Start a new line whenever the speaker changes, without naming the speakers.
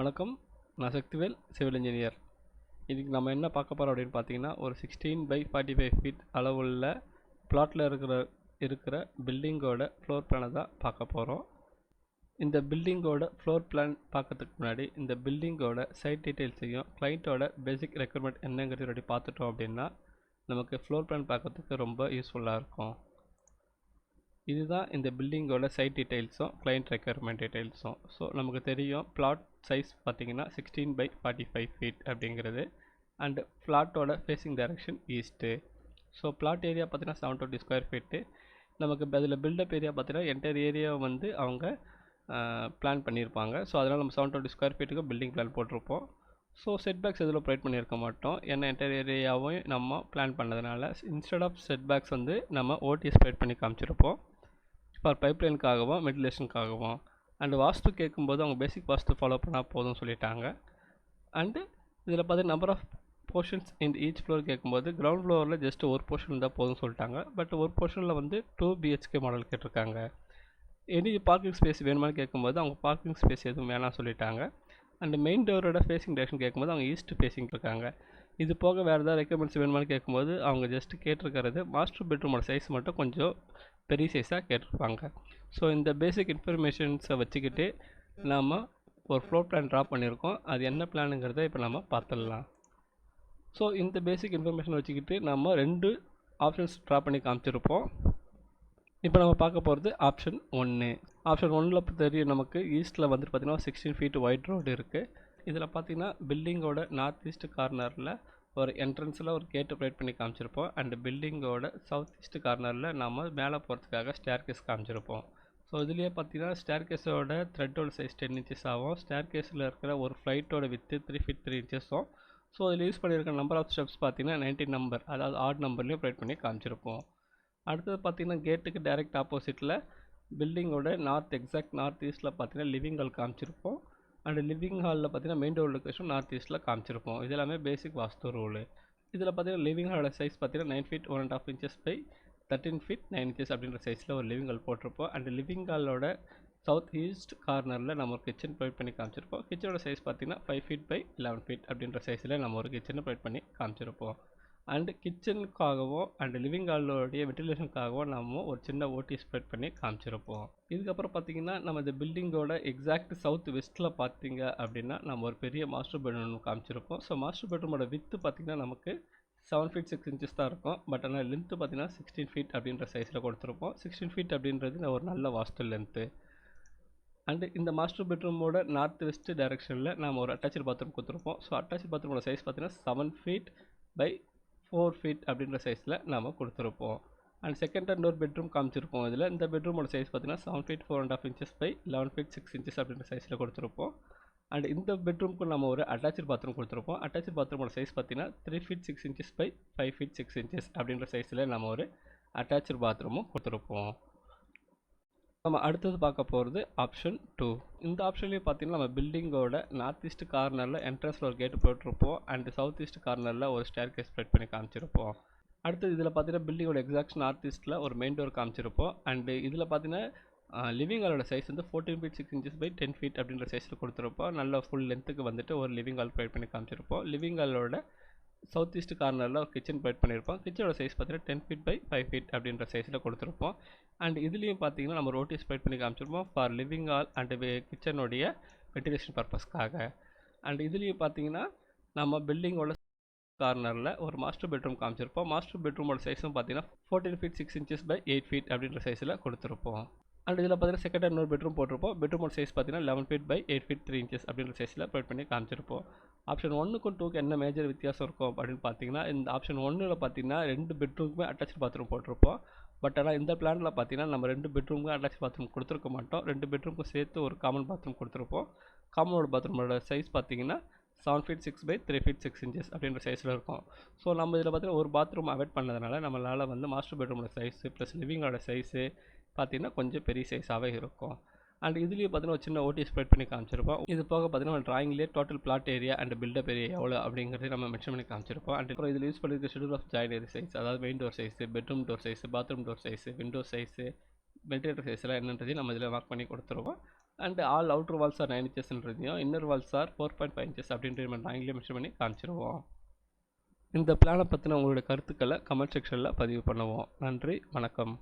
வணக்கம், நான் Sakthivel, civil engineer. இதுக்கு நம்ம என்ன பார்க்க போகிறோம் அப்படின்னு பார்த்தீங்கன்னா, ஒரு 16x45 ஃபீட் அளவுள்ள பிளாட்டில் இருக்கிற பில்டிங்கோட ஃப்ளோர் பிளானை தான் பார்க்க போகிறோம். இந்த பில்டிங்கோட ஃப்ளோர் பிளான் பார்க்கறதுக்கு முன்னாடி இந்த பில்டிங்கோட சைட் டீட்டெயில்ஸையும் கிளைண்ட்டோட பேசிக் ரெக்குயர்மெண்ட் என்னங்கிறது ரெடி பார்த்துட்டோம் அப்படின்னா நமக்கு ஃப்ளோர் பிளான் பார்க்கறதுக்கு ரொம்ப யூஸ்ஃபுல்லாக இருக்கும். இதுதான் இந்த பில்டிங்கோட சைட் டீட்டெயில்ஸும் கிளைண்ட் ரெக்குயர்மெண்ட் டீட்டெயில்ஸும். ஸோ நமக்கு தெரியும் பிளாட் சைஸ் பார்த்தீங்கன்னா 16x45 ஃபீட் அப்படிங்கிறது. அண்டு பிளாட்டோட facing direction east. So plot area பார்த்தீங்கன்னா 720 ஸ்கொயர் ஃபீட்டு. நமக்கு அதில் பில்டப் ஏரியா பார்த்தீங்கன்னா என்டையர் ஏரியாவை வந்து அவங்க பிளான் பண்ணியிருப்பாங்க. ஸோ அதனால் நம்ம 720 ஸ்கொயர் ஃபீட்டுக்கு பில்டிங் பிளான் போட்டிருப்போம். ஸோ செட்பேக்ஸ் எதில் ப்ரொவைட் பண்ணியிருக்க மாட்டோம், ஏன்னா என்டையர் ஏரியாவும் நம்ம பிளான் பண்ணதுனால இன்ஸ்டெட் ஆஃப் செட்பேக்ஸ் வந்து நம்ம ஓடிஎஸ் ப்ரொவைட் பண்ணி காமிச்சிருப்போம் ஃபார் பைப்லைனுக்காகவும் வென்டிலேஷனுக்காகவும். அண்டு வாஸ்து கேட்கும்போது அவங்க பேசிக் வாஸ்து ஃபாலோ பண்ணால் போதும்னு சொல்லிட்டாங்க. அண்டு இதில் பார்த்து நம்பர் ஆஃப் போர்ஷன்ஸ் இந்த ஈச் ஃப்ளோர் கேட்கும்போது கிரவுண்ட் ஃப்ளோரில் ஜஸ்ட் ஒரு போர்ஷன் இருந்தால் போதும்னு சொல்லிட்டாங்க. பட் ஒரு போர்ஷனில் வந்து 2 BHK மாடல் கேட்டிருக்காங்க. எனி பார்க்கிங் ஸ்பேஸ் வேணுமான்னு கேட்கும்போது அவங்க பார்க்கிங் ஸ்பேஸ் எதுவும் வேணாம் சொல்லிட்டாங்க. அண்டு மெயின் டோரோட ஃபேஸிங் டைரக்ஷன் கேட்கும்போது அவங்க ஈஸ்ட் ஃபேஸிங் இருக்காங்க. இது போக வேறு ஏதாவது ரெக்குயர்மெண்ட்ஸ் வேணுமான்னு கேட்கும்போது அவங்க ஜஸ்ட் கேட்டிருக்கிறது மாஸ்டர் பெட்ரூமோட சைஸ் மட்டும் கொஞ்சம் பெரிய சைஸாக கேட்டிருப்பாங்க. ஸோ இந்த பேசிக் இன்ஃபர்மேஷன்ஸை வச்சுக்கிட்டு நாம் ஒரு ஃப்ளோர் பிளான் ட்ரா பண்ணியிருக்கோம். அது என்ன பிளானுங்கிறத இப்போ நம்ம பார்த்துடலாம். ஸோ இந்த பேசிக் இன்ஃபர்மேஷன் வச்சுக்கிட்டு நம்ம 2 ஆப்ஷன்ஸ் ட்ரா பண்ணி காமிச்சிருப்போம். இப்போ நம்ம பார்க்க போகிறது ஆப்ஷன் 1. ஆப்ஷன் 1ல் தெரியும் நமக்கு ஈஸ்ட்டில் வந்துட்டு பார்த்திங்கன்னா 16 ஃபீட் ஒயிட் ரோடு இருக்குது. இதில் பார்த்திங்கன்னா பில்டிங்கோட நார்த் ஈஸ்ட் கார்னரில் ஒரு என்ட்ரன்ஸில் ஒரு கேட்டு ப்ரொவைட் பண்ணி காமிச்சிருப்போம். அண்டு பில்டிங்கோட சவுத் ஈஸ்ட் கார்னரில் நம்ம மேலே போகிறதுக்காக ஸ்டேர்கேஸ் காமிச்சிருப்போம். ஸோ இதுலேயே பார்த்தீங்கன்னா ஸ்டேர்கேஸோட த்ரெட்டோட சைஸ் 10 inches ஆகும். ஸ்டேர்கேஸில் இருக்கிற ஒரு ஃப்ளைட்டோட வித்து 3 feet 3 inches. ஸோ இதில் யூஸ் பண்ணியிருக்க நம்பர் ஆஃப் ஸ்டெப்ஸ் பார்த்தீங்கன்னா 19 நம்பர், அதாவது ஆட் நம்பர்லேயும் ப்ரொவைட் பண்ணி காமிச்சிருப்போம். அடுத்தது பார்த்தீங்கன்னா கேட்டுக்கு டைரக்ட் ஆப்போசிட்டில் பில்டிங்கோட எக்ஸாக்ட் நார்த் ஈஸ்ட்டில் பார்த்தீங்கன்னா லிவிங் ஹால் காமிச்சிருப்போம். அண்ட் லிவிங் ஹாலில் பார்த்தீங்கன்னா மெயின் டோர் லொக்கேஷன் நார்த் ஈஸ்ட்டில் காமிச்சிருப்போம். இது எல்லாமே பேசிக் வாஸ்து ரூலு. இதில் பார்த்தீங்கன்னா லிவிங் ஹாலோட சைஸ் பார்த்தீங்கன்னா 9 feet 1.5 inches by 13 feet 9 inches அப்படின்ற சைஸில் ஒரு லிவிங் ஹால் போட்டிருப்போம். அண்ட் லிவிங் ஹாலோட சவுத் ஈஸ்ட் கார்னரில் நம்ம ஒரு கிச்சன் ப்ரொவைட் பண்ணி காமிச்சிருப்போம். கிச்சனோட சைஸ் பார்த்தீங்கன்னா 5 feet by 11 feet அப்படின்ற சைஸில் நம்ம ஒரு கிச்சனை ப்ரொவைட் பண்ணி காமிச்சிருப்போம். அண்டு கிச்சனுக்காகவும் அண்டு லிவிங் ஹாலோடைய வென்டிலேஷனுக்காகவும் நம்ம ஒரு சின்ன ஓடி ஸ்ப்ரெட் பண்ணி காமிச்சிருப்போம். இதுக்கப்புறம் பார்த்தீங்கன்னா நம்ம இந்த பில்டிங்கோட எக்ஸாக்ட் சவுத் வெஸ்ட்டில் பார்த்தீங்க அப்படின்னா நம்ம ஒரு பெரிய மாஸ்டர் பெட்ரூம் காமிச்சிருப்போம். ஸோ மாஸ்டர் பெட்ரூமோட வித்து பார்த்தீங்கன்னா நமக்கு 7 feet 6 inches தான் இருக்கும். பட் ஆனால் லென்த்து பார்த்தீங்கன்னா 16 feet அப்படின்ற சைஸில் கொடுத்துருப்போம். 16 feet அப்படின்றது ஒரு நல்ல வாஸ்து லென்த்து. அண்டு இந்த மாஸ்டர் பெட்ரூமோட நார்த் வெஸ்ட் டைரக்ஷனில் நம்ம ஒரு அட்டாச்சு பாத்ரூம் கொடுத்துருப்போம். ஸோ அட்டாச்சு பாத்ரூமோட சைஸ் பார்த்தீங்கன்னா 7 feet by 4 feet அப்படின்ற சைஸில் நாம் கொடுத்துருப்போம். அண்ட் செகண்ட் அண்ட் ஒரு பெட்ரூம் காமிச்சிருப்போம். இதில் இந்த பெட்ரூமோட சைஸ் பார்த்தீங்கன்னா 7 feet 4.5 inches by 11 feet 6 inches அப்படின்ற சைஸில் கொடுத்துருப்போம். அண்ட் இந்த பெட்ரூமுக்கு நம்ம ஒரு அட்டாச்சு பாத்ரூம் கொடுத்துருப்போம். அட்டாச்சு பாத்ரூமோட சைஸ் பார்த்தீங்கன்னா 3 feet 6 inches by 5 feet 6 inches அப்படின்ற சைஸில் நம்ம ஒரு அட்டாச்சு பாத்ரூமும் கொடுத்துருப்போம். நம்ம அடுத்தது பார்க்க போகிறது ஆப்ஷன் 2. இந்த ஆப்ஷன்லேயும் பார்த்தீங்கன்னா நம்ம பில்டிங்கோட நார்த் ஈஸ்ட் கார்னரில் என்ட்ரன்ஸில் ஒரு கேட்டு போட்டிருப்போம். அண்ட் சவுத் ஈஸ்ட் கார்னரில் ஒரு ஸ்டேர்கேஸ் ஸ்ப்ரெட் பண்ணி காமிச்சிருப்போம். அடுத்தது இதில் பார்த்தீங்கன்னா பில்டிங்கோட எக்ஸாக்ட் நார்த் ஈஸ்ட்டில் ஒரு மெயின் டோர் காமிச்சிருப்போம். அண்டு இதில் பார்த்தீங்கன்னா லிவிங் ஹாலோட சைஸ் வந்து 14 feet 6 inches by 10 feet அப்படின்ற சைஸில் கொடுத்துருப்போம். நல்ல ஃபுல் லென்த்துக்கு வந்துட்டு ஒரு லிவிங் ஹால் ப்ரொவைட் பண்ணி காமிச்சிருப்போம். லிவிங் ஹாலோட சவுத் ஈஸ்ட் கார்னரில் ஒரு கிச்சன் ப்ரொவைட் பண்ணியிருப்போம். கிச்சனோட சைஸ் பார்த்தீங்கன்னா 10 feet by 5 feet அப்படின்ற சைஸில் கொடுத்துருப்போம். அண்ட் இதுலேயும் பார்த்தீங்கன்னா நம்ம ரோட்டிஸ் ப்ரொவைட் பண்ணி காமிச்சிருப்போம் ஃபார் லிவிங் ஹால் அண்டு கிச்சனுடைய வென்டிலேஷன் பர்பஸ்க்காக. அண்ட் இதுலேயும் பார்த்தீங்கன்னா நம்ம பில்டிங்கோட கார்னரில் ஒரு மாஸ்டர் பெட்ரூம் காமிச்சிருப்போம். மாஸ்டர் பெட்ரூமோட சைஸும் பார்த்தீங்கன்னா 14 feet 6 inches by 8 feet அப்படின்ற சைஸில் கொடுத்துருப்போம். அண்ட் இதில் பார்த்தீங்கன்னா செகண்ட் இன்னொரு பெட்ரூம் போட்டிருப்போம். பெட்ரூமோட சைஸ் பார்த்தீங்கன்னா 11 feet by 8 feet 3 inches அப்படின்ற சைஸில் ப்ரொவைட் பண்ணி காமிச்சிருப்போம். ஆப்ஷன் 1க்கும் 2க்கு என்ன மேஜர் வித்தியாசம் இருக்கும் அப்படின்னு பார்த்தீங்கன்னா இந்த ஆப்ஷன் 1ல் பார்த்தீங்கன்னா 2 பெட்ரூமுக்குமே அட்டாச் பாத்ரூம் போட்டிருப்போம். பட் ஆனால் இந்த பிளானில் பார்த்தீங்கன்னா நம்ம 2 பெட்ரூமுக்கும் அட்டாச் பாத்ரூம் கொடுத்துருக்க மாட்டோம். 2 பெட்ரூமுக்கும் சேர்த்து ஒரு காமன் பாத்ரூம் கொடுத்துருப்போம். காமனோட பாத்ரூமோட சைஸ் பார்த்தீங்கன்னா 7 feet 6 by 3 feet 6 inches அப்படின்ற சைஸில் இருக்கும். ஸோ நம்ம இதில் பார்த்தீங்கன்னா ஒரு பாத்ரூம் அவாய்ட் பண்ணதுனால நம்மளால் வந்து மாஸ்டர் பெட்ரூமோட சைஸு ப்ளஸ் லிவிங்கோட சைஸு பார்த்தீங்கன்னா கொஞ்சம் பெரிய சைஸாகவே இருக்கும். அண்ட் இதுலேயும் பார்த்தீங்கன்னா ஒரு சின்ன ஓடி ஸ்ப்ரெட் பண்ணி காமிச்சிருப்போம். இது போக பார்த்தீங்கன்னா ட்ராயிங்லேயே total plot area and built up area எவ்வளோ அப்படிங்கிறது நம்ம மென்ஷன் பண்ணி காமிச்சிருப்போம். அண்ட் அப்புறம் இதில் யூஸ் பண்ணியிருக்க ஷெட்யூல் ஆஃப் ஜாயினரி சைஸ், அதாவது main door size, bedroom door size, bathroom door size, window size, ventilator சைஸ்லாம் என்னன்றதையும் நம்ம இதில் மார்க் பண்ணி கொடுத்துருவோம். And all outer walls are 9 இன்ச்சஸ்ன்றதையும் இன்னர் வால்ஸ் ஆர் 4.5 இன்ச்சஸ் அப்படின்ட்டு நம்ம நாங்களே மென்ஷன் பண்ணி காமிச்சிருவோம். இந்த பிளானை பற்றின உங்களுடைய கருத்துக்களை கமெண்ட் செக்ஷனில் பதிவு பண்ணுவோம். நன்றி, வணக்கம்.